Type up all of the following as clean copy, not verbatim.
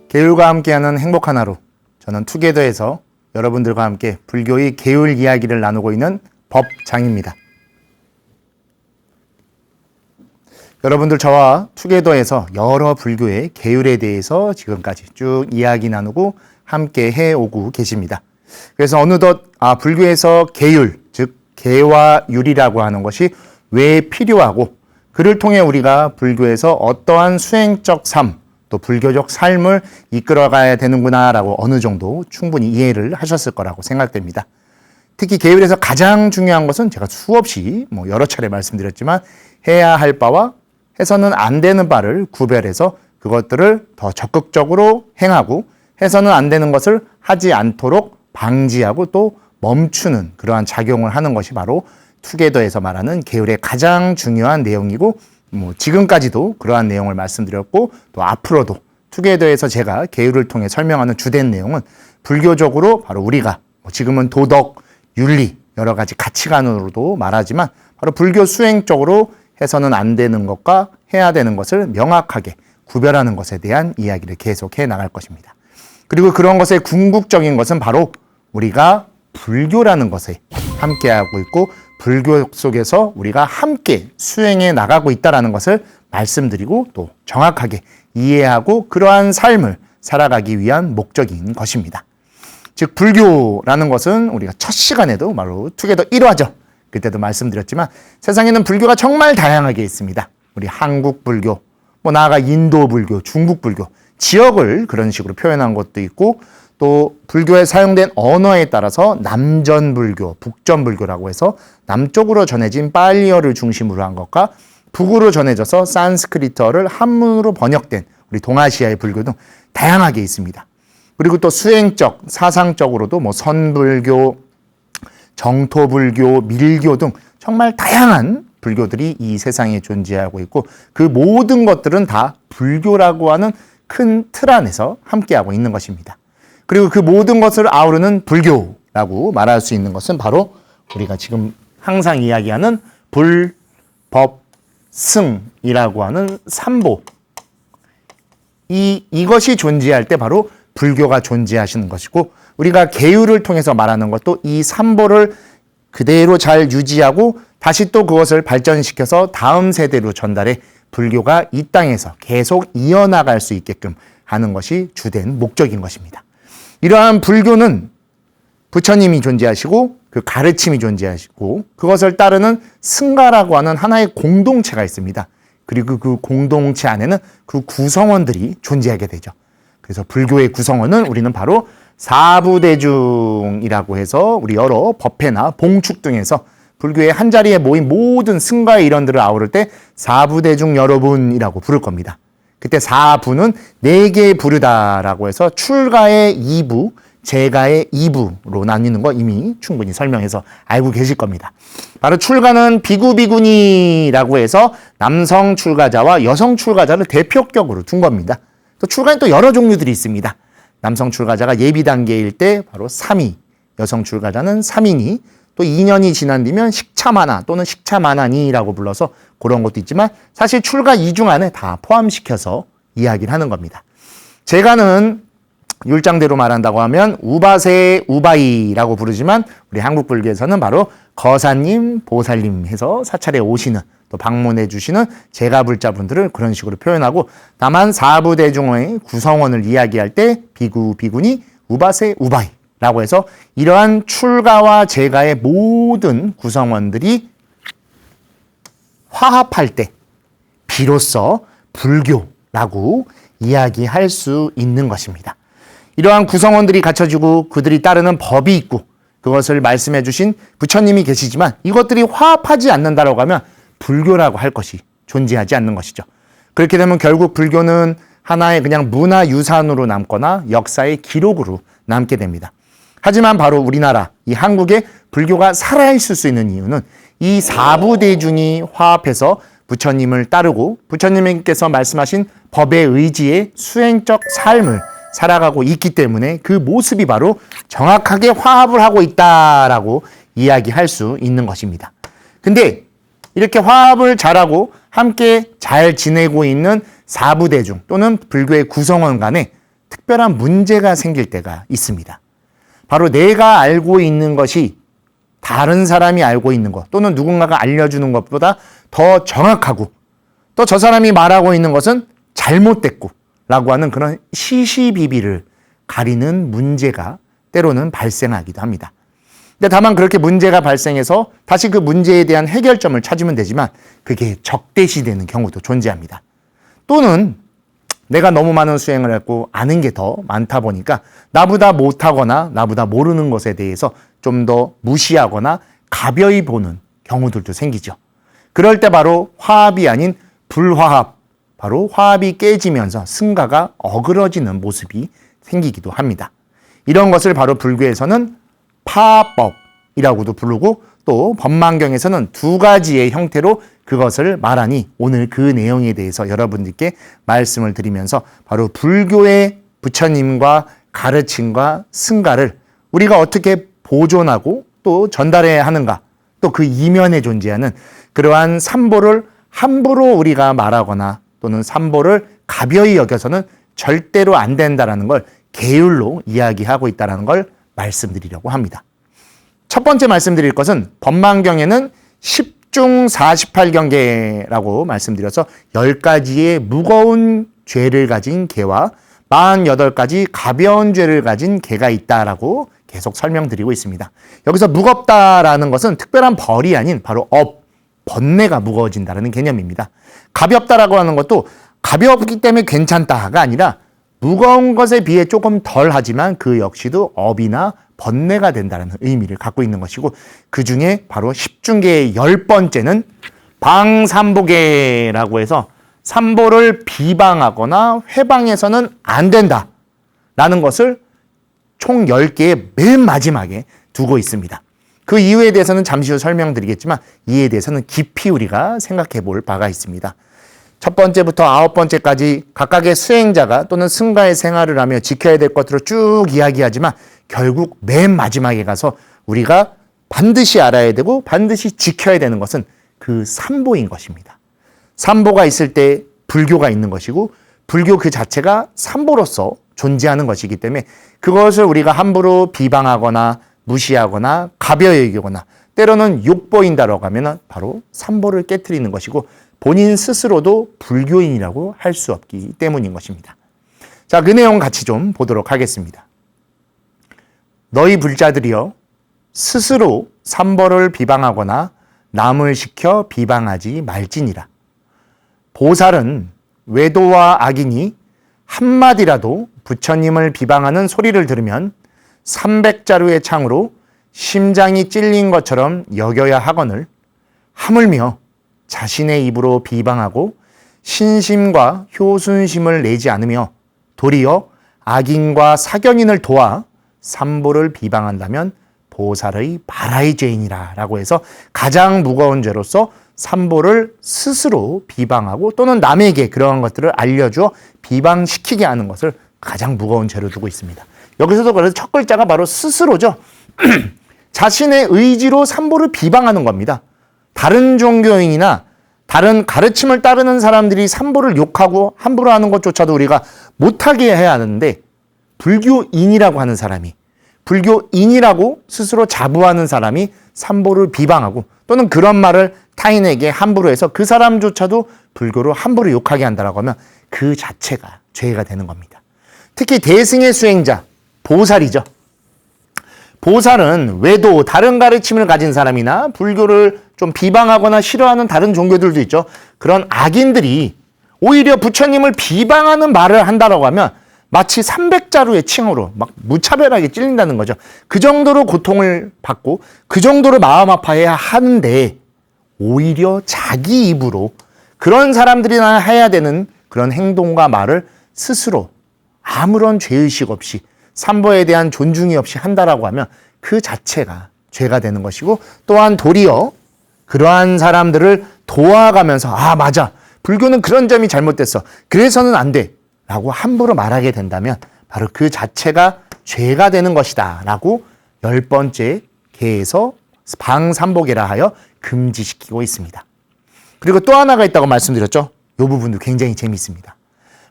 계율과 함께하는 행복한 하루. 저는 투게더에서 여러분들과 함께 불교의 계율 이야기를 나누고 있는 법장입니다. 여러분들 저와 투게더에서 여러 불교의 계율에 대해서 지금까지 쭉 이야기 나누고 함께 해오고 계십니다. 그래서 어느덧 불교에서 계율, 즉 계와 율이라고 하는 것이 왜 필요하고 그를 통해 우리가 불교에서 어떠한 수행적 삶, 또 불교적 삶을 이끌어가야 되는구나라고 어느 정도 충분히 이해를 하셨을 거라고 생각됩니다. 특히 계율에서 가장 중요한 것은 제가 수없이 여러 차례 말씀드렸지만 해야 할 바와 해서는 안 되는 바를 구별해서 그것들을 더 적극적으로 행하고 해서는 안 되는 것을 하지 않도록 방지하고 또 멈추는 그러한 작용을 하는 것이 바로 투게더에서 말하는 계율의 가장 중요한 내용이고 지금까지도 그러한 내용을 말씀드렸고 또 앞으로도 투게더에서 제가 계율을 통해 설명하는 주된 내용은 불교적으로 바로 우리가 지금은 도덕, 윤리 여러 가지 가치관으로도 말하지만 바로 불교 수행적으로 해서는 안 되는 것과 해야 되는 것을 명확하게 구별하는 것에 대한 이야기를 계속해 나갈 것입니다. 그리고 그런 것의 궁극적인 것은 바로 우리가 불교라는 것에 함께하고 있고 불교 속에서 우리가 함께 수행해 나가고 있다는 것을 말씀드리고 또 정확하게 이해하고 그러한 삶을 살아가기 위한 목적인 것입니다. 즉 불교라는 것은 우리가 첫 시간에도 바로 투게더 1화죠. 그때도 말씀드렸지만 세상에는 불교가 정말 다양하게 있습니다. 우리 한국 불교, 나아가 인도 불교, 중국 불교, 지역을 그런 식으로 표현한 것도 있고 또 불교에 사용된 언어에 따라서 남전불교, 북전불교라고 해서 남쪽으로 전해진 빨리어를 중심으로 한 것과 북으로 전해져서 산스크리트어를 한문으로 번역된 우리 동아시아의 불교 등 다양하게 있습니다. 그리고 또 수행적, 사상적으로도 선불교, 정토불교, 밀교 등 정말 다양한 불교들이 이 세상에 존재하고 있고 그 모든 것들은 다 불교라고 하는 큰 틀 안에서 함께하고 있는 것입니다. 그리고 그 모든 것을 아우르는 불교라고 말할 수 있는 것은 바로 우리가 지금 항상 이야기하는 불, 법, 승이라고 하는 삼보. 이것이 존재할 때 바로 불교가 존재하시는 것이고 우리가 계율을 통해서 말하는 것도 이 삼보를 그대로 잘 유지하고 다시 또 그것을 발전시켜서 다음 세대로 전달해 불교가 이 땅에서 계속 이어나갈 수 있게끔 하는 것이 주된 목적인 것입니다. 이러한 불교는 부처님이 존재하시고 그 가르침이 존재하시고 그것을 따르는 승가라고 하는 하나의 공동체가 있습니다. 그리고 그 공동체 안에는 그 구성원들이 존재하게 되죠. 그래서 불교의 구성원은 우리는 바로 사부대중이라고 해서 우리 여러 법회나 봉축 등에서 불교의 한자리에 모인 모든 승가의 일원들을 아우를 때 사부대중 여러분이라고 부를 겁니다. 그때 사부는 4개 부르다라고 해서 출가의 2부, 재가의 2부로 나뉘는 거 이미 충분히 설명해서 알고 계실 겁니다. 바로 출가는 비구, 비구니라고 해서 남성 출가자와 여성 출가자를 대표격으로 둔 겁니다. 또 출가는 또 여러 종류들이 있습니다. 남성 출가자가 예비 단계일 때 바로 3위, 여성 출가자는 3인이 또 2년이 지난 뒤면 식차마나 또는 식차마나니라고 불러서 그런 것도 있지만 사실 출가 2중 안에 다 포함시켜서 이야기를 하는 겁니다. 재가는 율장대로 말한다고 하면 우바세 우바이라고 부르지만 우리 한국 불교에서는 바로 거사님, 보살님 해서 사찰에 오시는 또 방문해 주시는 재가불자분들을 그런 식으로 표현하고 다만 사부대중의 구성원을 이야기할 때 비구, 비구니, 우바세, 우바이 라고 해서 이러한 출가와 재가의 모든 구성원들이 화합할 때 비로소 불교라고 이야기할 수 있는 것입니다. 이러한 구성원들이 갖춰지고 그들이 따르는 법이 있고 그것을 말씀해 주신 부처님이 계시지만 이것들이 화합하지 않는다라고 하면 불교라고 할 것이 존재하지 않는 것이죠. 그렇게 되면 결국 불교는 하나의 그냥 문화유산으로 남거나 역사의 기록으로 남게 됩니다. 하지만 바로 우리나라, 이 한국에 불교가 살아있을 수 있는 이유는 이 사부대중이 화합해서 부처님을 따르고 부처님께서 말씀하신 법의 의지에 수행적 삶을 살아가고 있기 때문에 그 모습이 바로 정확하게 화합을 하고 있다라고 이야기할 수 있는 것입니다. 근데 이렇게 화합을 잘하고 함께 잘 지내고 있는 사부대중 또는 불교의 구성원 간에 특별한 문제가 생길 때가 있습니다. 바로 내가 알고 있는 것이 다른 사람이 알고 있는 것 또는 누군가가 알려주는 것보다 더 정확하고 또 저 사람이 말하고 있는 것은 잘못됐고 라고 하는 그런 시시비비를 가리는 문제가 때로는 발생하기도 합니다. 근데 다만 그렇게 문제가 발생해서 다시 그 문제에 대한 해결점을 찾으면 되지만 그게 적대시되는 경우도 존재합니다. 또는 내가 너무 많은 수행을 했고 아는 게 더 많다 보니까 나보다 못하거나 나보다 모르는 것에 대해서 좀 더 무시하거나 가벼이 보는 경우들도 생기죠. 그럴 때 바로 화합이 아닌 불화합, 바로 화합이 깨지면서 승가가 어그러지는 모습이 생기기도 합니다. 이런 것을 바로 불교에서는 파법이라고도 부르고 또 법망경에서는 두 가지의 형태로 그것을 말하니 오늘 그 내용에 대해서 여러분들께 말씀을 드리면서 바로 불교의 부처님과 가르침과 승가를 우리가 어떻게 보존하고 또 전달해야 하는가, 또 그 이면에 존재하는 그러한 삼보를 함부로 우리가 말하거나 또는 삼보를 가벼이 여겨서는 절대로 안 된다라는 걸 계율로 이야기하고 있다는 걸 말씀드리려고 합니다. 첫 번째 말씀드릴 것은 법망경에는 10중 48경계라고 말씀드려서 10가지의 무거운 죄를 가진 개와 48가지 가벼운 죄를 가진 개가 있다라고 계속 설명드리고 있습니다. 여기서 무겁다라는 것은 특별한 벌이 아닌 바로 번뇌가 무거워진다는 개념입니다. 가볍다라고 하는 것도 가볍기 때문에 괜찮다가 아니라 무거운 것에 비해 조금 덜 하지만 그 역시도 업이나 번뇌가 된다는 의미를 갖고 있는 것이고 그 중에 바로 10중계의 10번째는 방삼보계라고 해서 삼보를 비방하거나 회방해서는 안 된다라는 것을 총 10개의 맨 마지막에 두고 있습니다. 그 이유에 대해서는 잠시 후 설명드리겠지만 이에 대해서는 깊이 우리가 생각해 볼 바가 있습니다. 첫 번째부터 9번째까지 각각의 수행자가 또는 승가의 생활을 하며 지켜야 될 것들을 쭉 이야기하지만 결국 맨 마지막에 가서 우리가 반드시 알아야 되고 반드시 지켜야 되는 것은 그 삼보인 것입니다. 삼보가 있을 때 불교가 있는 것이고 불교 그 자체가 삼보로서 존재하는 것이기 때문에 그것을 우리가 함부로 비방하거나 무시하거나 가벼이 여기거나 때로는 욕보인다라고 하면 바로 삼보를 깨트리는 것이고 본인 스스로도 불교인이라고 할 수 없기 때문인 것입니다. 자, 그 내용 같이 좀 보도록 하겠습니다. 너희 불자들이여 스스로 삼보를 비방하거나 남을 시켜 비방하지 말지니라. 보살은 외도와 악인이 한마디라도 부처님을 비방하는 소리를 들으면 300자루의 창으로 심장이 찔린 것처럼 여겨야 하거늘 하물며 자신의 입으로 비방하고 신심과 효순심을 내지 않으며 도리어 악인과 사견인을 도와 삼보를 비방한다면 보살의 바라의 죄인이라 라고 해서 가장 무거운 죄로서 삼보를 스스로 비방하고 또는 남에게 그러한 것들을 알려주어 비방시키게 하는 것을 가장 무거운 죄로 두고 있습니다. 여기서도 그래서 첫 글자가 바로 스스로죠. 자신의 의지로 삼보를 비방하는 겁니다. 다른 종교인이나 다른 가르침을 따르는 사람들이 삼보를 욕하고 함부로 하는 것조차도 우리가 못하게 해야 하는데 불교인이라고 하는 사람이 불교인이라고 스스로 자부하는 사람이 삼보를 비방하고 또는 그런 말을 타인에게 함부로 해서 그 사람조차도 불교로 함부로 욕하게 한다라고 하면 그 자체가 죄가 되는 겁니다. 특히 대승의 수행자, 보살이죠. 보살은 외도, 다른 가르침을 가진 사람이나 불교를 좀 비방하거나 싫어하는 다른 종교들도 있죠. 그런 악인들이 오히려 부처님을 비방하는 말을 한다라고 하면 마치 300자루의 칭호로 막 무차별하게 찔린다는 거죠. 그 정도로 고통을 받고 그 정도로 마음 아파해야 하는데 오히려 자기 입으로 그런 사람들이나 해야 되는 그런 행동과 말을 스스로 아무런 죄의식 없이 삼보에 대한 존중이 없이 한다라고 하면 그 자체가 죄가 되는 것이고 또한 도리어 그러한 사람들을 도와가면서 아 맞아 불교는 그런 점이 잘못됐어 그래서는 안 돼 라고 함부로 말하게 된다면 바로 그 자체가 죄가 되는 것이다 라고 10번째 계에서 방삼보계라 하여 금지시키고 있습니다. 그리고 또 하나가 있다고 말씀드렸죠. 이 부분도 굉장히 재미있습니다.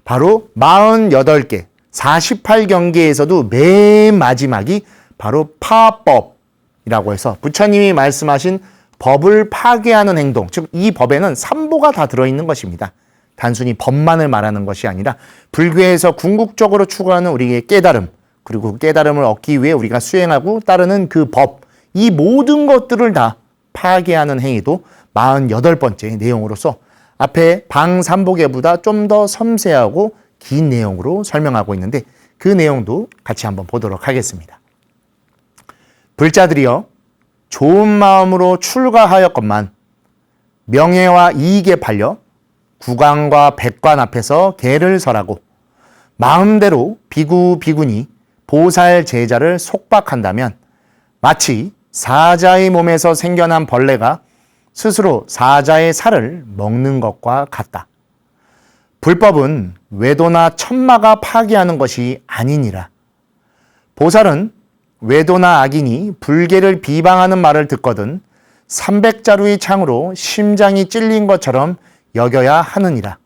바로 48개 48경계에서도 맨 마지막이 바로 파법이라고 해서 부처님이 말씀하신 법을 파괴하는 행동, 즉 이 법에는 삼보가 다 들어있는 것입니다. 단순히 법만을 말하는 것이 아니라 불교에서 궁극적으로 추구하는 우리의 깨달음, 그리고 그 깨달음을 얻기 위해 우리가 수행하고 따르는 그 법, 이 모든 것들을 다 파괴하는 행위도 48번째 내용으로서 앞에 방삼보계보다 좀 더 섬세하고 긴 내용으로 설명하고 있는데 그 내용도 같이 한번 보도록 하겠습니다. 불자들이여 좋은 마음으로 출가하였건만 명예와 이익에 팔려 국왕과 백관 앞에서 계를 설하고 마음대로 비구 비구니 보살 제자를 속박한다면 마치 사자의 몸에서 생겨난 벌레가 스스로 사자의 살을 먹는 것과 같다. 불법은 외도나 천마가 파괴하는 것이 아니니라. 보살은 외도나 악인이 불계를 비방하는 말을 듣거든 300자루의 창으로 심장이 찔린 것처럼 여겨야 하느니라.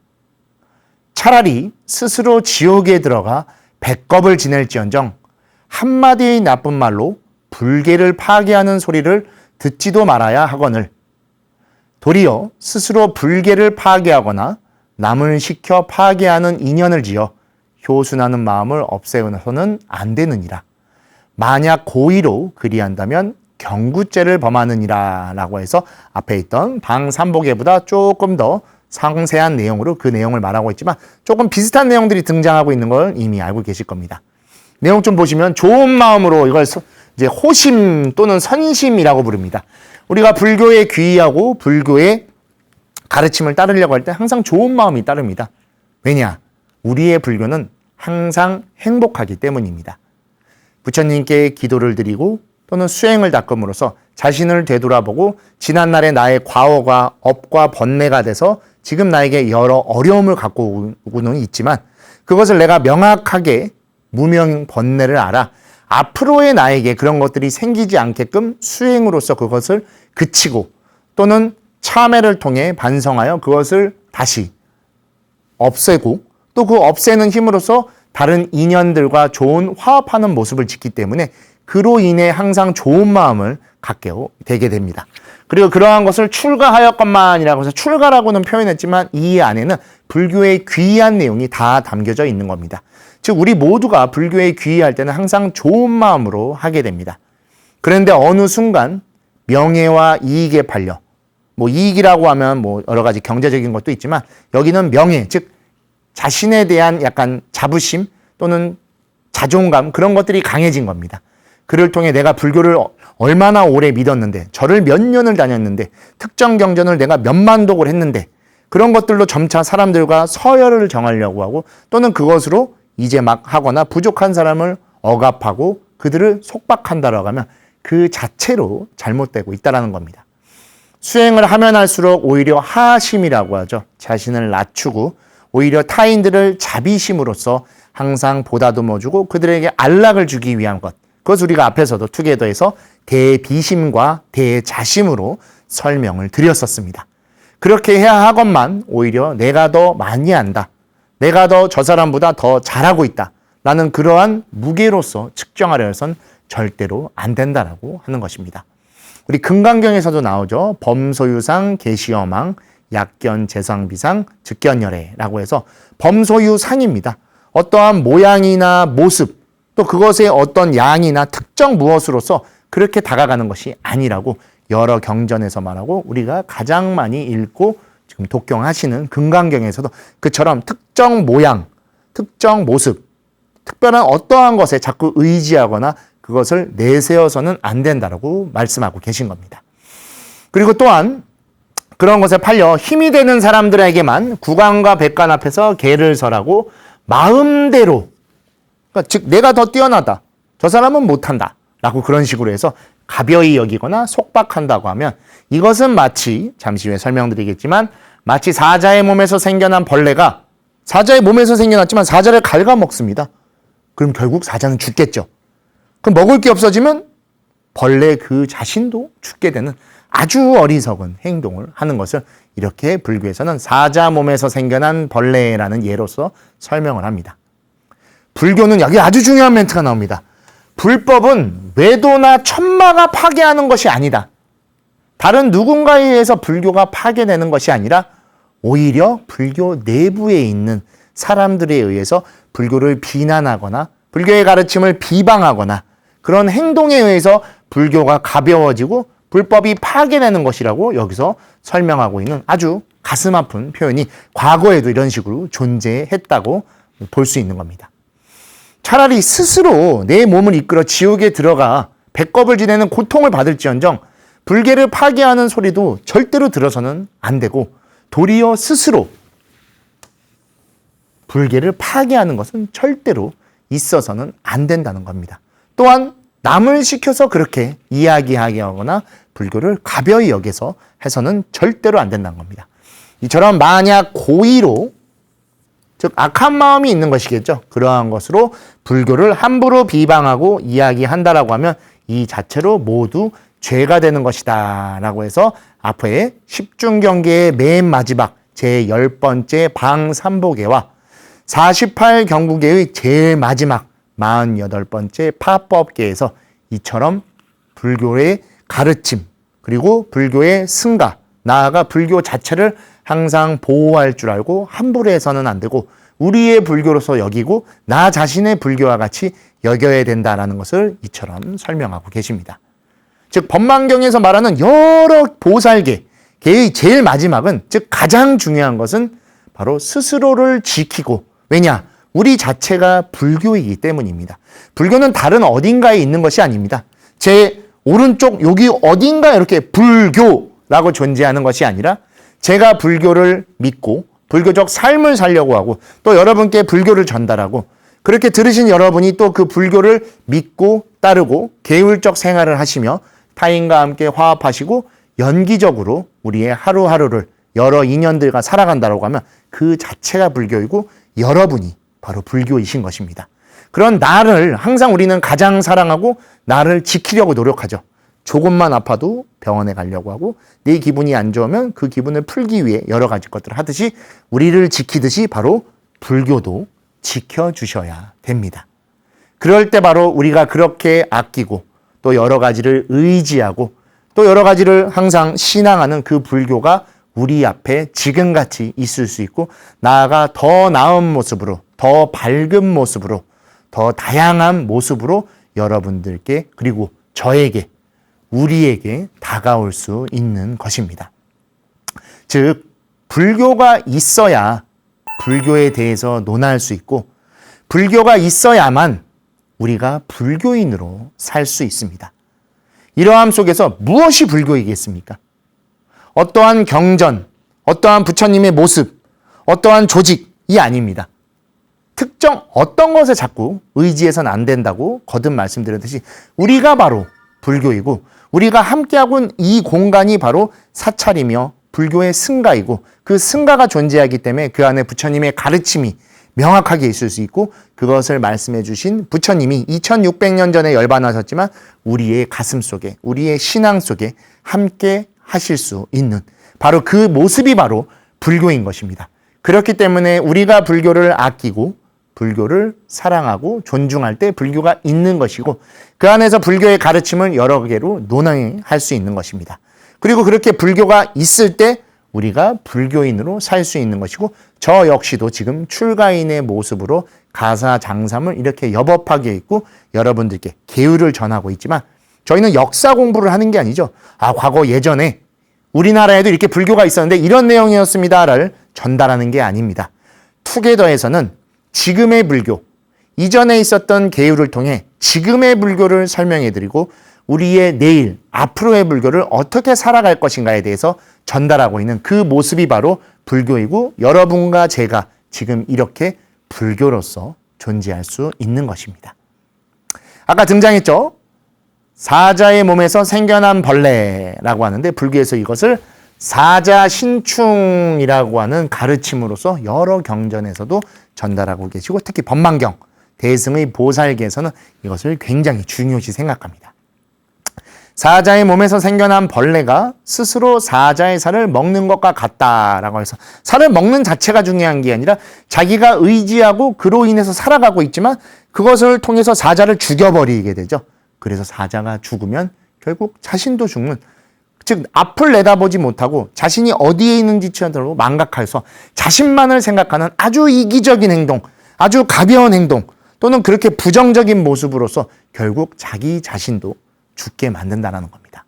차라리 스스로 지옥에 들어가 백겁을 지낼지언정 한마디의 나쁜 말로 불계를 파괴하는 소리를 듣지도 말아야 하거늘 도리어 스스로 불계를 파괴하거나 남을 시켜 파괴하는 인연을 지어 효순하는 마음을 없애서는 안 되느니라. 만약 고의로 그리한다면 경구죄를 범하느니라 라고 해서 앞에 있던 방삼보계보다 조금 더 상세한 내용으로 그 내용을 말하고 있지만 조금 비슷한 내용들이 등장하고 있는 걸 이미 알고 계실 겁니다. 내용 좀 보시면 좋은 마음으로 이걸 이제 호심 또는 선심이라고 부릅니다. 우리가 불교에 귀의하고 불교의 가르침을 따르려고 할 때 항상 좋은 마음이 따릅니다. 왜냐? 우리의 불교는 항상 행복하기 때문입니다. 부처님께 기도를 드리고 또는 수행을 닦음으로써 자신을 되돌아보고 지난날의 나의 과오가 업과 번뇌가 돼서 지금 나에게 여러 어려움을 갖고 오고는 있지만 그것을 내가 명확하게 무명 번뇌를 알아 앞으로의 나에게 그런 것들이 생기지 않게끔 수행으로써 그것을 그치고 또는 참회를 통해 반성하여 그것을 다시 없애고 또 그 없애는 힘으로써 다른 인연들과 좋은 화합하는 모습을 짓기 때문에 그로 인해 항상 좋은 마음을 갖게 되게 됩니다. 그리고 그러한 것을 출가하였건만이라고 해서 출가라고는 표현했지만 이 안에는 불교의 귀한 내용이 다 담겨져 있는 겁니다. 즉 우리 모두가 불교에 귀의할 때는 항상 좋은 마음으로 하게 됩니다. 그런데 어느 순간 명예와 이익에 팔려 이익이라고 하면 여러 가지 경제적인 것도 있지만 여기는 명예, 즉 자신에 대한 약간 자부심 또는 자존감 그런 것들이 강해진 겁니다. 그를 통해 내가 불교를 얼마나 오래 믿었는데 절을 몇 년을 다녔는데 특정 경전을 내가 몇만 독을 했는데 그런 것들로 점차 사람들과 서열을 정하려고 하고 또는 그것으로 이제 막 하거나 부족한 사람을 억압하고 그들을 속박한다라고 하면 그 자체로 잘못되고 있다는 겁니다. 수행을 하면 할수록 오히려 하심이라고 하죠. 자신을 낮추고 오히려 타인들을 자비심으로써 항상 보다듬어주고 그들에게 안락을 주기 위한 것. 그것 우리가 앞에서도 투게더에서 대비심과 대자심으로 설명을 드렸었습니다. 그렇게 해야 하건만 오히려 내가 더 많이 안다. 내가 더 저 사람보다 더 잘하고 있다. 라는 그러한 무게로서 측정하려 해선 절대로 안 된다라고 하는 것입니다. 우리 금강경에서도 나오죠. 범소유상, 계시어망, 약견, 재상비상, 즉견열애라고 해서 범소유상입니다. 어떠한 모양이나 모습, 또 그것의 어떤 양이나 특정 무엇으로서 그렇게 다가가는 것이 아니라고 여러 경전에서 말하고 우리가 가장 많이 읽고 지금 독경하시는 금강경에서도 그처럼 특정 모양, 특정 모습, 특별한 어떠한 것에 자꾸 의지하거나 그것을 내세워서는 안 된다라고 말씀하고 계신 겁니다. 그리고 또한 그런 것에 팔려 힘이 되는 사람들에게만 국왕과 백관 앞에서 계를 설하고 마음대로 그러니까 즉 내가 더 뛰어나다. 저 사람은 못한다. 라고 그런 식으로 해서 가벼이 여기거나 속박한다고 하면 이것은 마치 잠시 후에 설명드리겠지만 마치 사자의 몸에서 생겨난 벌레가 사자의 몸에서 생겨났지만 사자를 갉아먹습니다. 그럼 결국 사자는 죽겠죠. 그럼 먹을 게 없어지면 벌레 그 자신도 죽게 되는 아주 어리석은 행동을 하는 것을 이렇게 불교에서는 사자 몸에서 생겨난 벌레라는 예로서 설명을 합니다. 불교는 여기 아주 중요한 멘트가 나옵니다. 불법은 외도나 천마가 파괴하는 것이 아니다. 다른 누군가에 의해서 불교가 파괴되는 것이 아니라 오히려 불교 내부에 있는 사람들에 의해서 불교를 비난하거나 불교의 가르침을 비방하거나 그런 행동에 의해서 불교가 가벼워지고 불법이 파괴되는 것이라고 여기서 설명하고 있는 아주 가슴 아픈 표현이 과거에도 이런 식으로 존재했다고 볼 수 있는 겁니다. 차라리 스스로 내 몸을 이끌어 지옥에 들어가 백겁을 지내는 고통을 받을지언정 불계를 파괴하는 소리도 절대로 들어서는 안 되고 도리어 스스로 불계를 파괴하는 것은 절대로 있어서는 안 된다는 겁니다. 또한 남을 시켜서 그렇게 이야기하게 하거나 불교를 가벼이 여겨서 해서는 절대로 안 된다는 겁니다. 이처럼 만약 고의로, 즉 악한 마음이 있는 것이겠죠. 그러한 것으로 불교를 함부로 비방하고 이야기한다라고 하면 이 자체로 모두 죄가 되는 것이다 라고 해서 앞에 십중경계의 맨 마지막 제10번째 방삼보계와 48경구계의 제일 마지막 48번째 파법계에서 이처럼 불교의 가르침 그리고 불교의 승가, 나아가 불교 자체를 항상 보호할 줄 알고 함부로 해서는 안 되고 우리의 불교로서 여기고 나 자신의 불교와 같이 여겨야 된다라는 것을 이처럼 설명하고 계십니다. 즉 법망경에서 말하는 여러 보살계, 계의 제일 마지막은 즉 가장 중요한 것은 바로 스스로를 지키고 왜냐? 우리 자체가 불교이기 때문입니다. 불교는 다른 어딘가에 있는 것이 아닙니다. 제 오른쪽 여기 어딘가 이렇게 불교라고 존재하는 것이 아니라 제가 불교를 믿고 불교적 삶을 살려고 하고 또 여러분께 불교를 전달하고 그렇게 들으신 여러분이 또 그 불교를 믿고 따르고 계율적 생활을 하시며 타인과 함께 화합하시고 연기적으로 우리의 하루하루를 여러 인연들과 살아간다고 하면 그 자체가 불교이고 여러분이 바로 불교이신 것입니다. 그런 나를 항상 우리는 가장 사랑하고 나를 지키려고 노력하죠. 조금만 아파도 병원에 가려고 하고 내 기분이 안 좋으면 그 기분을 풀기 위해 여러 가지 것들을 하듯이 우리를 지키듯이 바로 불교도 지켜주셔야 됩니다. 그럴 때 바로 우리가 그렇게 아끼고 또 여러 가지를 의지하고 또 여러 가지를 항상 신앙하는 그 불교가 우리 앞에 지금같이 있을 수 있고 나아가 더 나은 모습으로 더 밝은 모습으로 더 다양한 모습으로 여러분들께 그리고 저에게 우리에게 다가올 수 있는 것입니다. 즉 불교가 있어야 불교에 대해서 논할 수 있고 불교가 있어야만 우리가 불교인으로 살 수 있습니다. 이러함 속에서 무엇이 불교이겠습니까? 어떠한 경전, 어떠한 부처님의 모습, 어떠한 조직이 아닙니다. 특정 어떤 것에 자꾸 의지해서는 안 된다고 거듭 말씀드렸듯이 우리가 바로 불교이고 우리가 함께하고 있는 이 공간이 바로 사찰이며 불교의 승가이고 그 승가가 존재하기 때문에 그 안에 부처님의 가르침이 명확하게 있을 수 있고 그것을 말씀해 주신 부처님이 2600년 전에 열반하셨지만 우리의 가슴 속에 우리의 신앙 속에 함께 하실 수 있는 바로 그 모습이 바로 불교인 것입니다. 그렇기 때문에 우리가 불교를 아끼고 불교를 사랑하고 존중할 때 불교가 있는 것이고 그 안에서 불교의 가르침을 여러 개로 논할 수 있는 것입니다. 그리고 그렇게 불교가 있을 때 우리가 불교인으로 살 수 있는 것이고 저 역시도 지금 출가인의 모습으로 가사장삼을 이렇게 여법하게 있고 여러분들께 계율을 전하고 있지만 저희는 역사 공부를 하는 게 아니죠. 과거 예전에 우리나라에도 이렇게 불교가 있었는데 이런 내용이었습니다를 전달하는 게 아닙니다. 투게더에서는 지금의 불교, 이전에 있었던 계율을 통해 지금의 불교를 설명해드리고 우리의 내일, 앞으로의 불교를 어떻게 살아갈 것인가에 대해서 전달하고 있는 그 모습이 바로 불교이고 여러분과 제가 지금 이렇게 불교로서 존재할 수 있는 것입니다. 아까 등장했죠? 사자의 몸에서 생겨난 벌레라고 하는데 불교에서 이것을 사자신충이라고 하는 가르침으로서 여러 경전에서도 전달하고 계시고 특히 법망경, 대승의 보살계에서는 이것을 굉장히 중요시 생각합니다. 사자의 몸에서 생겨난 벌레가 스스로 사자의 살을 먹는 것과 같다라고 해서 살을 먹는 자체가 중요한 게 아니라 자기가 의지하고 그로 인해서 살아가고 있지만 그것을 통해서 사자를 죽여버리게 되죠. 그래서 사자가 죽으면 결국 자신도 죽는, 즉 앞을 내다보지 못하고 자신이 어디에 있는지 치어들고 망각해서 자신만을 생각하는 아주 이기적인 행동, 아주 가벼운 행동 또는 그렇게 부정적인 모습으로서 결국 자기 자신도 죽게 만든다는 겁니다.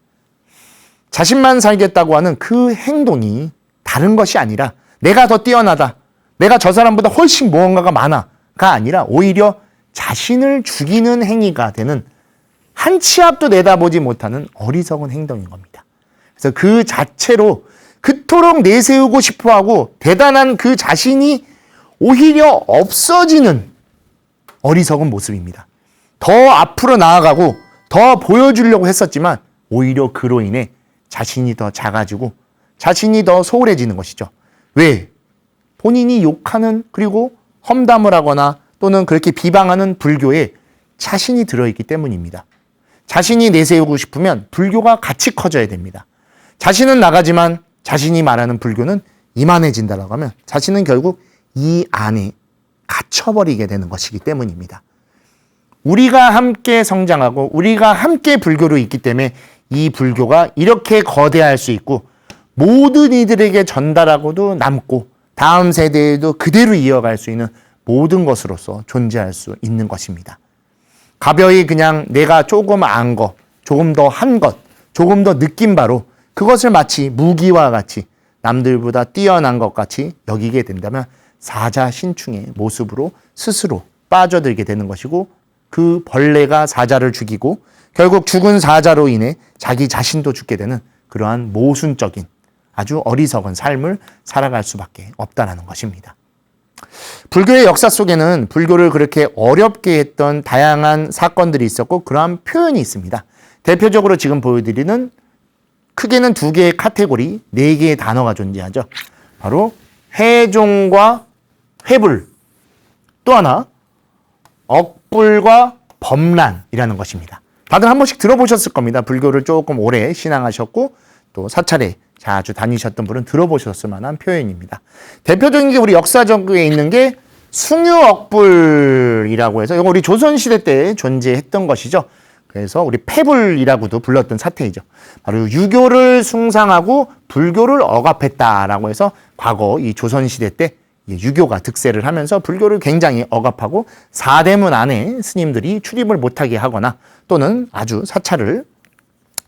자신만 살겠다고 하는 그 행동이 다른 것이 아니라 내가 더 뛰어나다, 내가 저 사람보다 훨씬 무언가가 많아가 아니라 오히려 자신을 죽이는 행위가 되는, 한 치 앞도 내다보지 못하는 어리석은 행동인 겁니다. 그래서 그 자체로 그토록 내세우고 싶어하고 대단한 그 자신이 오히려 없어지는 어리석은 모습입니다. 더 앞으로 나아가고 더 보여주려고 했었지만 오히려 그로 인해 자신이 더 작아지고 자신이 더 소홀해지는 것이죠. 왜? 본인이 욕하는, 그리고 험담을 하거나 또는 그렇게 비방하는 불교에 자신이 들어있기 때문입니다. 자신이 내세우고 싶으면 불교가 같이 커져야 됩니다. 자신은 나가지만 자신이 말하는 불교는 이만해진다라고 하면 자신은 결국 이 안에 갇혀버리게 되는 것이기 때문입니다. 우리가 함께 성장하고 우리가 함께 불교로 있기 때문에 이 불교가 이렇게 거대할 수 있고 모든 이들에게 전달하고도 남고 다음 세대에도 그대로 이어갈 수 있는 모든 것으로서 존재할 수 있는 것입니다. 가벼이 그냥 내가 조금 안 것, 조금 더 한 것, 조금 더 느낀 바로 그것을 마치 무기와 같이 남들보다 뛰어난 것 같이 여기게 된다면 사자 신충의 모습으로 스스로 빠져들게 되는 것이고, 그 벌레가 사자를 죽이고 결국 죽은 사자로 인해 자기 자신도 죽게 되는 그러한 모순적인 아주 어리석은 삶을 살아갈 수밖에 없다는 것입니다. 불교의 역사 속에는 불교를 그렇게 어렵게 했던 다양한 사건들이 있었고 그러한 표현이 있습니다. 대표적으로 지금 보여드리는 크게는 두 개의 카테고리, 네 개의 단어가 존재하죠. 바로 해종과 회불, 또 하나 억불과 범란이라는 것입니다. 다들 한 번씩 들어보셨을 겁니다. 불교를 조금 오래 신앙하셨고 또 사찰에 자주 다니셨던 분은 들어보셨을 만한 표현입니다. 대표적인 게 우리 역사적에 있는 게 숭유억불이라고 해서 이거 우리 조선시대 때 존재했던 것이죠. 그래서 우리 패불이라고도 불렀던 사태이죠. 바로 유교를 숭상하고 불교를 억압했다라고 해서 과거 이 조선시대 때 유교가 득세를 하면서 불교를 굉장히 억압하고 사대문 안에 스님들이 출입을 못하게 하거나 또는 아주 사찰을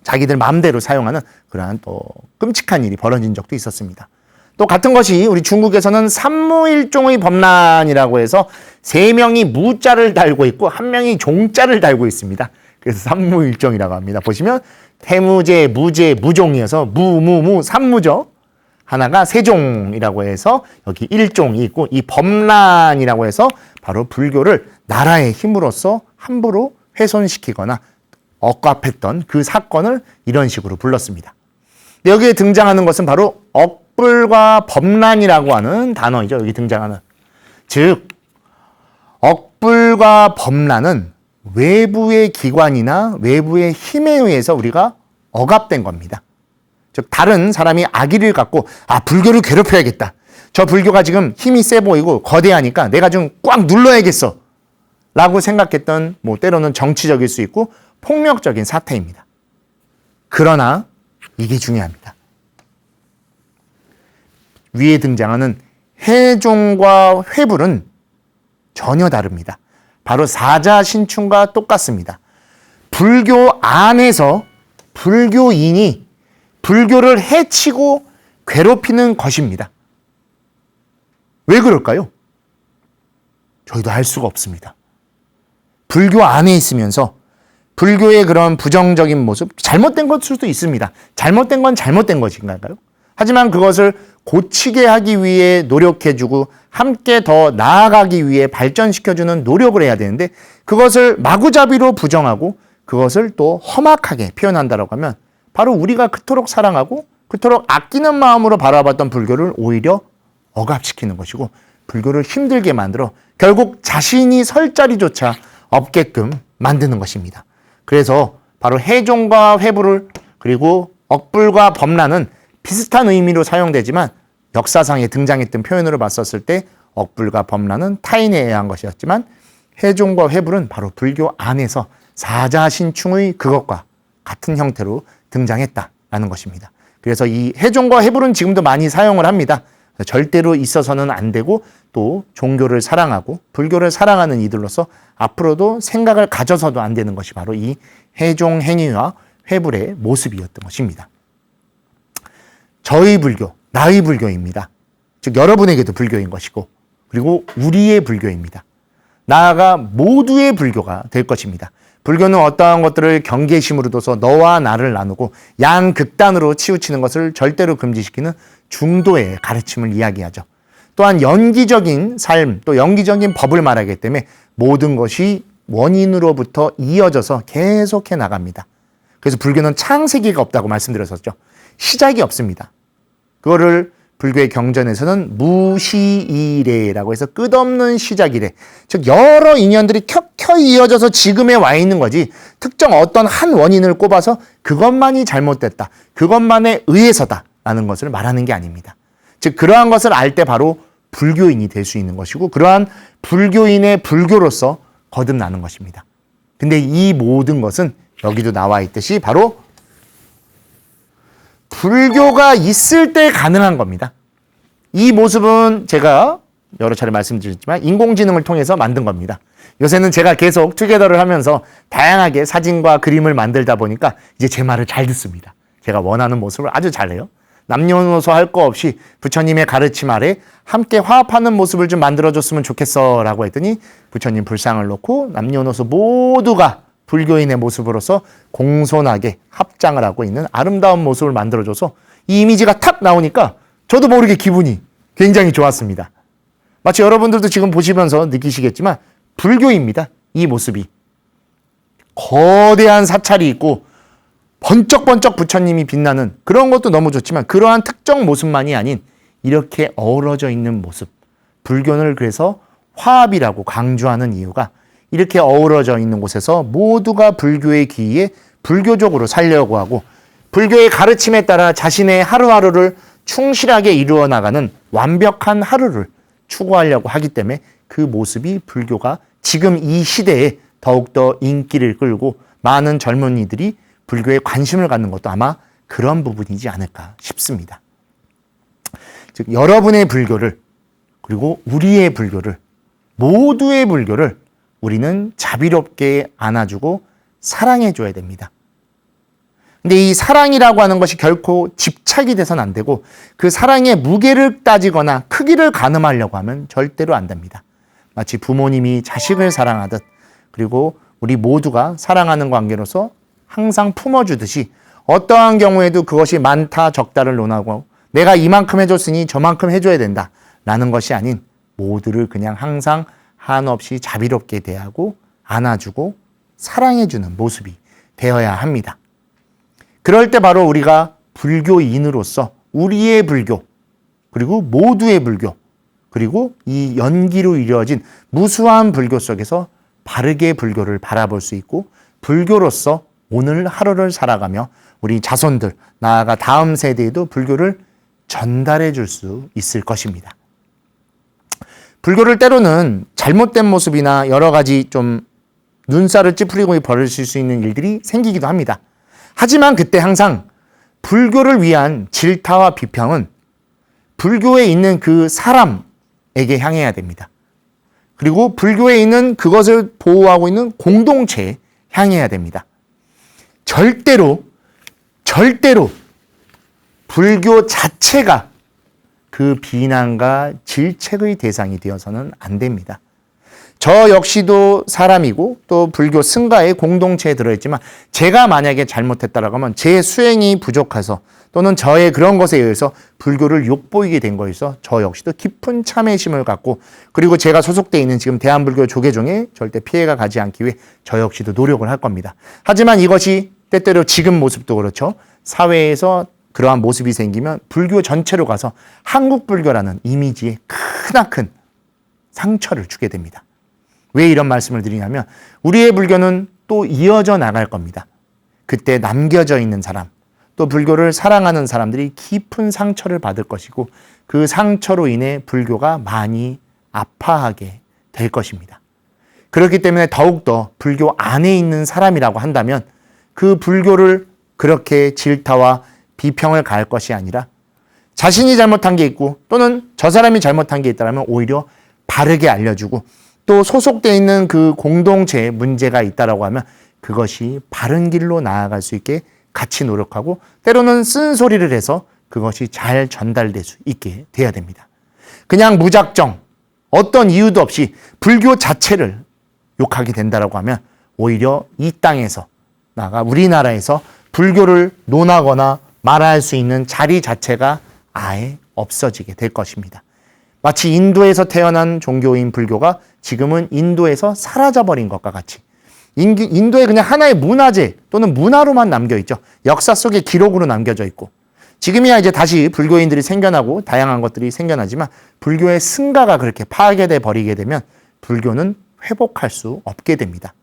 자기들 마음대로 사용하는 그러한 또 끔찍한 일이 벌어진 적도 있었습니다. 또 같은 것이 우리 중국에서는 삼무일종의 범란이라고 해서 세 명이 무자를 달고 있고 한 명이 종자를 달고 있습니다. 그래서 삼무일종이라고 합니다. 보시면 태무제, 무제, 무종이어서 무무무 삼무죠. 하나가 세종이라고 해서 여기 일종이 있고, 이 범란이라고 해서 바로 불교를 나라의 힘으로써 함부로 훼손시키거나 억압했던 그 사건을 이런 식으로 불렀습니다. 여기에 등장하는 것은 바로 억불과 범란이라고 하는 단어이죠. 여기 등장하는. 즉 억불과 범란은 외부의 기관이나 외부의 힘에 의해서 우리가 억압된 겁니다. 즉 다른 사람이 악의를 갖고 불교를 괴롭혀야겠다. 저 불교가 지금 힘이 세 보이고 거대하니까 내가 좀 꽉 눌러야겠어. 라고 생각했던 때로는 정치적일 수 있고 폭력적인 사태입니다. 그러나 이게 중요합니다. 위에 등장하는 해종과 회불은 전혀 다릅니다. 바로 사자신충과 똑같습니다. 불교 안에서 불교인이 불교를 해치고 괴롭히는 것입니다. 왜 그럴까요? 저희도 알 수가 없습니다. 불교 안에 있으면서 불교의 그런 부정적인 모습, 잘못된 걸 수도 있습니다. 잘못된 건 잘못된 것인가요? 하지만 그것을 고치게 하기 위해 노력해주고 함께 더 나아가기 위해 발전시켜주는 노력을 해야 되는데 그것을 마구잡이로 부정하고 그것을 또 험악하게 표현한다고 하면 바로 우리가 그토록 사랑하고 그토록 아끼는 마음으로 바라봤던 불교를 오히려 억압시키는 것이고 불교를 힘들게 만들어 결국 자신이 설 자리조차 없게끔 만드는 것입니다. 그래서 바로 해종과 회불을 그리고 억불과 범란은 비슷한 의미로 사용되지만 역사상에 등장했던 표현으로 봤었을 때 억불과 범란은 타인에 의한 것이었지만 해종과 회불은 바로 불교 안에서 사자신충의 그것과 같은 형태로 등장했다라는 것입니다. 그래서 이 해종과 회불은 지금도 많이 사용을 합니다. 절대로 있어서는 안 되고 또 종교를 사랑하고 불교를 사랑하는 이들로서 앞으로도 생각을 가져서도 안 되는 것이 바로 이 해종 행위와 회불의 모습이었던 것입니다. 저의 불교, 나의 불교입니다. 즉 여러분에게도 불교인 것이고 그리고 우리의 불교입니다. 나아가 모두의 불교가 될 것입니다. 불교는 어떠한 것들을 경계심으로 둬서 너와 나를 나누고 양극단으로 치우치는 것을 절대로 금지시키는 중도의 가르침을 이야기하죠. 또한 연기적인 삶, 또 연기적인 법을 말하기 때문에 모든 것이 원인으로부터 이어져서 계속해 나갑니다. 그래서 불교는 창세기가 없다고 말씀드렸었죠. 시작이 없습니다. 그거를 불교의 경전에서는 무시이래라고 해서 끝없는 시작이래. 즉 여러 인연들이 켜켜이 이어져서 지금에 와 있는 거지 특정 어떤 한 원인을 꼽아서 그것만이 잘못됐다. 그것만에 의해서다라는 것을 말하는 게 아닙니다. 즉 그러한 것을 알 때 바로 불교인이 될 수 있는 것이고 그러한 불교인의 불교로서 거듭나는 것입니다. 근데 이 모든 것은 여기도 나와 있듯이 바로 불교가 있을 때 가능한 겁니다. 이 모습은 제가 여러 차례 말씀드렸지만 인공지능을 통해서 만든 겁니다. 요새는 제가 계속 투게더를 하면서 다양하게 사진과 그림을 만들다 보니까 이제 제 말을 잘 듣습니다. 제가 원하는 모습을 아주 잘해요. 남녀노소 할 거 없이 부처님의 가르침 아래 함께 화합하는 모습을 좀 만들어줬으면 좋겠어 라고 했더니 부처님 불상을 놓고 남녀노소 모두가 불교인의 모습으로서 공손하게 합장을 하고 있는 아름다운 모습을 만들어줘서 이 이미지가 탁 나오니까 저도 모르게 기분이 굉장히 좋았습니다. 마치 여러분들도 지금 보시면서 느끼시겠지만 불교입니다. 이 모습이. 거대한 사찰이 있고 번쩍번쩍 부처님이 빛나는 그런 것도 너무 좋지만 그러한 특정 모습만이 아닌 이렇게 어우러져 있는 모습. 불교를 그래서 화합이라고 강조하는 이유가 이렇게 어우러져 있는 곳에서 모두가 불교의 기이에 불교적으로 살려고 하고 불교의 가르침에 따라 자신의 하루하루를 충실하게 이루어 나가는 완벽한 하루를 추구하려고 하기 때문에 그 모습이 불교가 지금 이 시대에 더욱더 인기를 끌고 많은 젊은이들이 불교에 관심을 갖는 것도 아마 그런 부분이지 않을까 싶습니다. 즉 여러분의 불교를 그리고 우리의 불교를 모두의 불교를 우리는 자비롭게 안아주고 사랑해줘야 됩니다. 근데 이 사랑이라고 하는 것이 결코 집착이 돼서는 안 되고 그 사랑의 무게를 따지거나 크기를 가늠하려고 하면 절대로 안 됩니다. 마치 부모님이 자식을 사랑하듯 그리고 우리 모두가 사랑하는 관계로서 항상 품어주듯이 어떠한 경우에도 그것이 많다 적다를 논하고 내가 이만큼 해줬으니 저만큼 해줘야 된다라는 것이 아닌 모두를 그냥 항상 한없이 자비롭게 대하고 안아주고 사랑해주는 모습이 되어야 합니다. 그럴 때 바로 우리가 불교인으로서 우리의 불교 그리고 모두의 불교 그리고 이 연기로 이루어진 무수한 불교 속에서 바르게 불교를 바라볼 수 있고 불교로서 오늘 하루를 살아가며 우리 자손들 나아가 다음 세대에도 불교를 전달해 줄 수 있을 것입니다. 불교를 때로는 잘못된 모습이나 여러 가지 좀 눈살을 찌푸리고 벌어질 수 있는 일들이 생기기도 합니다. 하지만 그때 항상 불교를 위한 질타와 비평은 불교에 있는 그 사람에게 향해야 됩니다. 그리고 불교에 있는 그것을 보호하고 있는 공동체에 향해야 됩니다. 절대로 불교 자체가 그 비난과 질책의 대상이 되어서는 안 됩니다. 저 역시도 사람이고 또 불교 승가의 공동체에 들어있지만 제가 만약에 잘못했다라고 하면 제 수행이 부족해서 또는 저의 그런 것에 의해서 불교를 욕보이게 된 거에서 저 역시도 깊은 참회심을 갖고 그리고 제가 소속되어 있는 지금 대한불교 조계종에 절대 피해가 가지 않기 위해 저 역시도 노력을 할 겁니다. 하지만 이것이 때때로 지금 모습도 그렇죠. 사회에서 그러한 모습이 생기면 불교 전체로 가서 한국 불교라는 이미지에 크나큰 상처를 주게 됩니다. 왜 이런 말씀을 드리냐면 우리의 불교는 또 이어져 나갈 겁니다. 그때 남겨져 있는 사람, 또 불교를 사랑하는 사람들이 깊은 상처를 받을 것이고 그 상처로 인해 불교가 많이 아파하게 될 것입니다. 그렇기 때문에 더욱더 불교 안에 있는 사람이라고 한다면 그 불교를 그렇게 질타와 비평을 가할 것이 아니라 자신이 잘못한 게 있고 또는 저 사람이 잘못한 게 있다면 오히려 바르게 알려주고 또 소속되어 있는 그 공동체에 문제가 있다라고 하면 그것이 바른 길로 나아갈 수 있게 같이 노력하고 때로는 쓴소리를 해서 그것이 잘 전달될 수 있게 돼야 됩니다. 그냥 무작정 어떤 이유도 없이 불교 자체를 욕하게 된다라고 하면 오히려 이 땅에서 나아가 우리나라에서 불교를 논하거나 말할 수 있는 자리 자체가 아예 없어지게 될 것입니다. 마치 인도에서 태어난 종교인 불교가 지금은 인도에서 사라져버린 것과 같이 인도에 그냥 하나의 문화재 또는 문화로만 남겨있죠. 역사 속의 기록으로 남겨져 있고 지금이야 이제 다시 불교인들이 생겨나고 다양한 것들이 생겨나지만 불교의 승가가 그렇게 파괴돼 버리게 되면 불교는 회복할 수 없게 됩니다.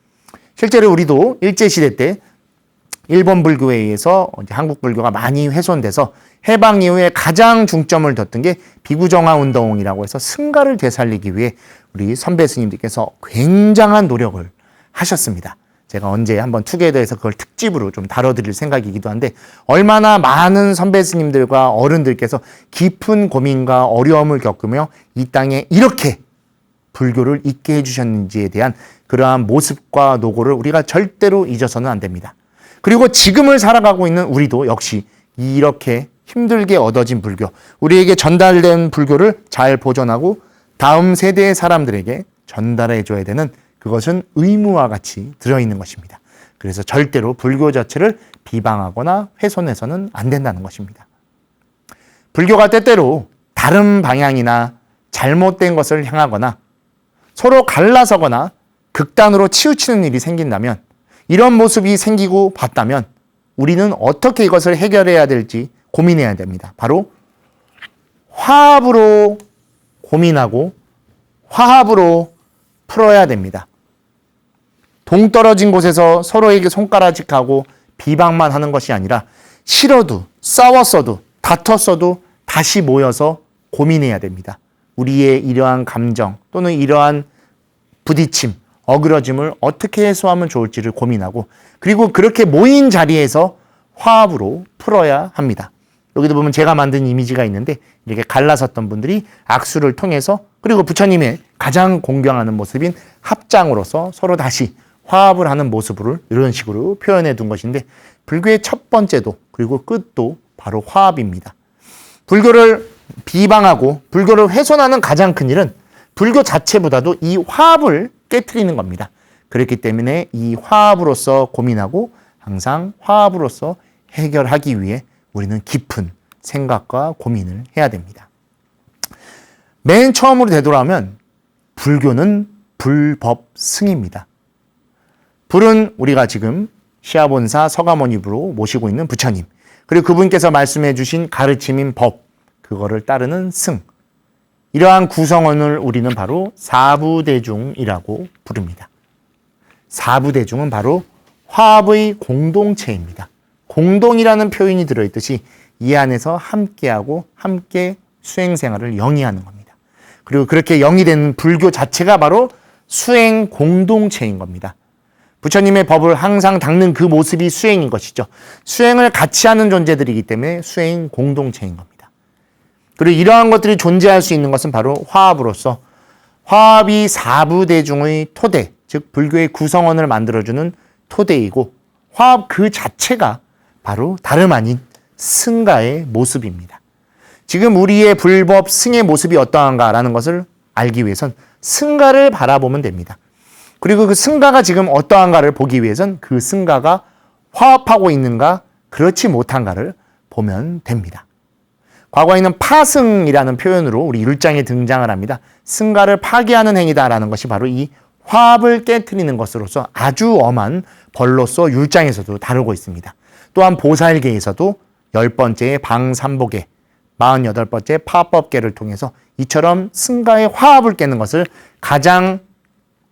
실제로 우리도 일제시대 때 일본 불교에 의해서 한국 불교가 많이 훼손돼서 해방 이후에 가장 중점을 뒀던 게 비구정화 운동이라고 해서 승가를 되살리기 위해 우리 선배 스님들께서 굉장한 노력을 하셨습니다. 제가 언제 한번 투게더에서 그걸 특집으로 좀 다뤄드릴 생각이기도 한데 얼마나 많은 선배 스님들과 어른들께서 깊은 고민과 어려움을 겪으며 이 땅에 이렇게 불교를 있게 해주셨는지에 대한 그러한 모습과 노고를 우리가 절대로 잊어서는 안 됩니다. 그리고 지금을 살아가고 있는 우리도 역시 이렇게 힘들게 얻어진 불교, 우리에게 전달된 불교를 잘 보존하고 다음 세대의 사람들에게 전달해 줘야 되는 그것은 의무와 같이 들어있는 것입니다. 그래서 절대로 불교 자체를 비방하거나 훼손해서는 안 된다는 것입니다. 불교가 때때로 다른 방향이나 잘못된 것을 향하거나 서로 갈라서거나 극단으로 치우치는 일이 생긴다면 이런 모습이 생기고 봤다면 우리는 어떻게 이것을 해결해야 될지 고민해야 됩니다. 바로 화합으로 고민하고 화합으로 풀어야 됩니다. 동떨어진 곳에서 서로에게 손가락질하고 비방만 하는 것이 아니라 싫어도 싸웠어도 다퉜어도 다시 모여서 고민해야 됩니다. 우리의 이러한 감정 또는 이러한 부딪힘, 어그러짐을 어떻게 해소하면 좋을지를 고민하고 그리고 그렇게 모인 자리에서 화합으로 풀어야 합니다. 여기도 보면 제가 만든 이미지가 있는데 이렇게 갈라섰던 분들이 악수를 통해서 그리고 부처님의 가장 공경하는 모습인 합장으로서 서로 다시 화합을 하는 모습을 이런 식으로 표현해 둔 것인데 불교의 첫 번째도 그리고 끝도 바로 화합입니다. 불교를 비방하고 불교를 훼손하는 가장 큰 일은 불교 자체보다도 이 화합을 깨트리는 겁니다. 그렇기 때문에 이 화합으로서 고민하고 항상 화합으로서 해결하기 위해 우리는 깊은 생각과 고민을 해야 됩니다. 맨 처음으로 되돌아오면 불교는 불법승입니다. 불은 우리가 지금 시아본사 서가모니부로 모시고 있는 부처님 그리고 그분께서 말씀해 주신 가르침인 법 그거를 따르는 승 이러한 구성원을 우리는 바로 사부대중이라고 부릅니다. 사부대중은 바로 화합의 공동체입니다. 공동이라는 표현이 들어있듯이 이 안에서 함께하고 함께 수행생활을 영위하는 겁니다. 그리고 그렇게 영위된 불교 자체가 바로 수행 공동체인 겁니다. 부처님의 법을 항상 닦는 그 모습이 수행인 것이죠. 수행을 같이 하는 존재들이기 때문에 수행 공동체인 겁니다. 그리고 이러한 것들이 존재할 수 있는 것은 바로 화합으로서 화합이 사부대중의 토대, 즉 불교의 구성원을 만들어주는 토대이고 화합 그 자체가 바로 다름 아닌 승가의 모습입니다. 지금 우리의 불법 승의 모습이 어떠한가라는 것을 알기 위해선 승가를 바라보면 됩니다. 그리고 그 승가가 지금 어떠한가를 보기 위해선 그 승가가 화합하고 있는가 그렇지 못한가를 보면 됩니다. 과거에는 파승이라는 표현으로 우리 율장에 등장을 합니다. 승가를 파괴하는 행위다라는 것이 바로 이 화합을 깨트리는 것으로서 아주 엄한 벌로서 율장에서도 다루고 있습니다. 또한 보살계에서도 10번째의 방삼복계, 48번째 파법계를 통해서 이처럼 승가의 화합을 깨는 것을 가장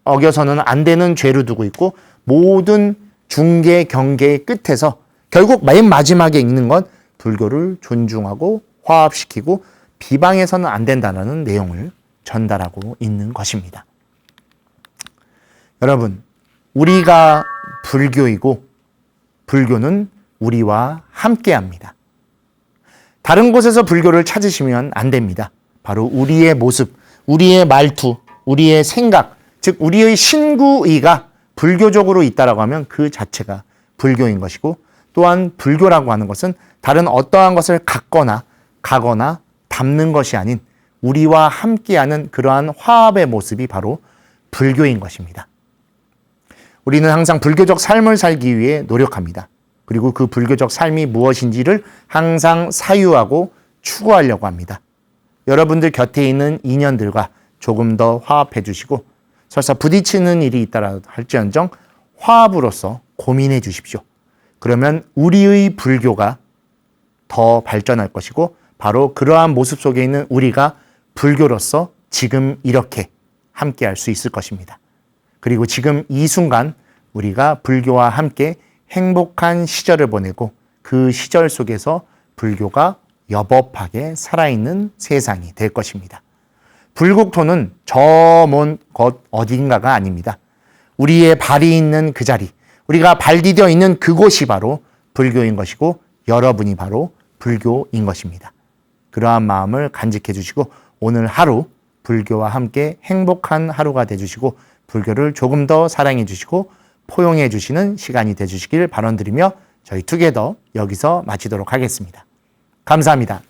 어겨서는 안 되는 죄로 두고 있고 모든 중계, 경계의 끝에서 결국 맨 마지막에 있는 건 불교를 존중하고 화합시키고 비방해서는 안 된다는 내용을 전달하고 있는 것입니다. 여러분, 우리가 불교이고 불교는 우리와 함께합니다. 다른 곳에서 불교를 찾으시면 안 됩니다. 바로 우리의 모습, 우리의 말투, 우리의 생각, 즉 우리의 신구의가 불교적으로 있다라고 하면 그 자체가 불교인 것이고, 또한 불교라고 하는 것은 다른 어떠한 것을 갖거나 가거나 담는 것이 아닌 우리와 함께하는 그러한 화합의 모습이 바로 불교인 것입니다. 우리는 항상 불교적 삶을 살기 위해 노력합니다. 그리고 그 불교적 삶이 무엇인지를 항상 사유하고 추구하려고 합니다. 여러분들 곁에 있는 인연들과 조금 더 화합해 주시고, 설사 부딪히는 일이 있다라 할지언정 화합으로서 고민해 주십시오. 그러면 우리의 불교가 더 발전할 것이고, 바로 그러한 모습 속에 있는 우리가 불교로서 지금 이렇게 함께할 수 있을 것입니다. 그리고 지금 이 순간 우리가 불교와 함께 행복한 시절을 보내고, 그 시절 속에서 불교가 여법하게 살아있는 세상이 될 것입니다. 불국토는 저 먼 곳 어딘가가 아닙니다. 우리의 발이 있는 그 자리, 우리가 발 디뎌 있는 그곳이 바로 불교인 것이고, 여러분이 바로 불교인 것입니다. 그러한 마음을 간직해 주시고, 오늘 하루 불교와 함께 행복한 하루가 되주시고, 불교를 조금 더 사랑해 주시고 포용해 주시는 시간이 되주시길 바라드리며, 저희 투게더 여기서 마치도록 하겠습니다. 감사합니다.